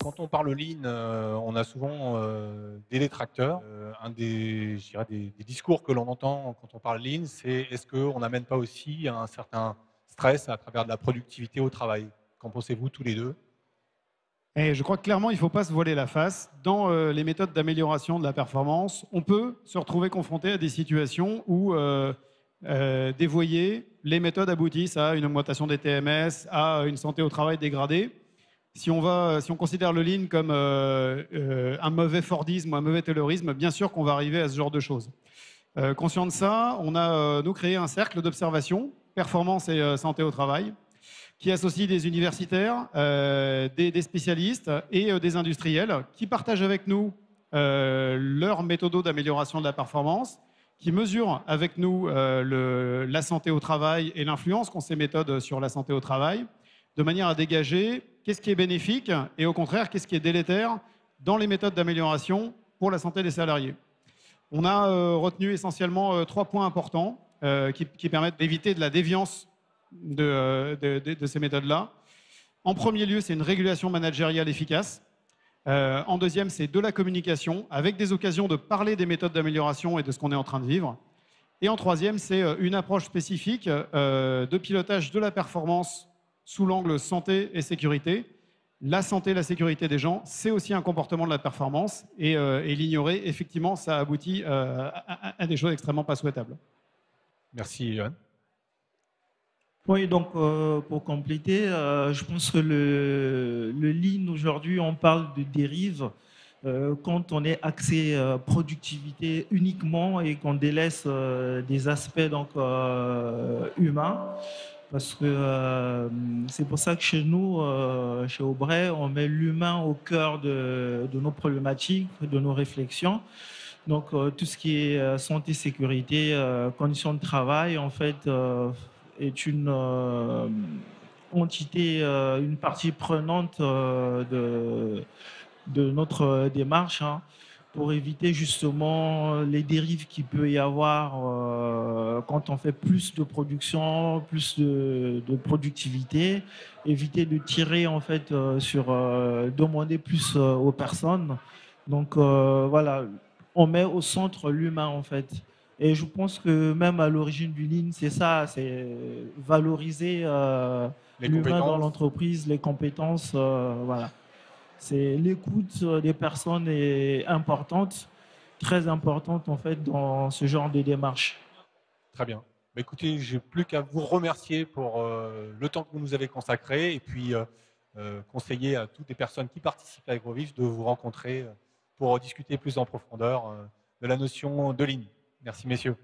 Quand on parle Lean, on a souvent des détracteurs. Un des, je dirais des discours que l'on entend quand on parle Lean, c'est est-ce qu'on n'amène pas aussi un certain stress à travers de la productivité au travail? Qu'en pensez-vous tous les deux? Et je crois que clairement, il ne faut pas se voiler la face. Dans les méthodes d'amélioration de la performance, on peut se retrouver confronté à des situations où dévoyées, les méthodes aboutissent à une augmentation des TMS, à une santé au travail dégradée. Si on considère le lean comme un mauvais Fordisme ou un mauvais Taylorisme, bien sûr qu'on va arriver à ce genre de choses. Conscient de ça, on a nous créé un cercle d'observation, performance et santé au travail, qui associe des universitaires, des spécialistes et des industriels qui partagent avec nous leurs méthodos d'amélioration de la performance, qui mesurent avec nous la santé au travail et l'influence qu'ont ces méthodes sur la santé au travail, de manière à dégager qu'est-ce qui est bénéfique et au contraire qu'est-ce qui est délétère dans les méthodes d'amélioration pour la santé des salariés. On a retenu essentiellement 3 points importants qui permettent d'éviter de la déviance de ces méthodes-là. En premier lieu, c'est une régulation managériale efficace. En deuxième, c'est de la communication, avec des occasions de parler des méthodes d'amélioration et de ce qu'on est en train de vivre. Et en troisième, c'est une approche spécifique de pilotage de la performance sous l'angle santé et sécurité. La santé et la sécurité des gens, c'est aussi un comportement de la performance. Et l'ignorer, effectivement, ça aboutit à des choses extrêmement pas souhaitables. Merci, Johan. Oui, donc pour compléter, je pense que le lean aujourd'hui, on parle de dérive quand on est axé productivité uniquement et qu'on délaisse des aspects donc, humains. Parce que c'est pour ça que chez nous, chez Aubray, on met l'humain au cœur de nos problématiques, de nos réflexions. Donc tout ce qui est santé, sécurité, conditions de travail, en fait, est une entité, une partie prenante de notre démarche, hein, pour éviter justement les dérives qu'il peut y avoir quand on fait plus de production, plus de productivité, éviter de tirer en fait sur demander plus aux personnes. Donc voilà, on met au centre l'humain en fait. Et je pense que même à l'origine du Lean, c'est ça, c'est valoriser Les l'humain dans compétences. l'entreprise, les compétences, voilà. C'est l'écoute des personnes est importante, très importante en fait dans ce genre de démarche. Très bien. Bah, écoutez, je n'ai plus qu'à vous remercier pour le temps que vous nous avez consacré et puis conseiller à toutes les personnes qui participent à AgroVif de vous rencontrer pour discuter plus en profondeur de la notion de ligne. Merci, messieurs.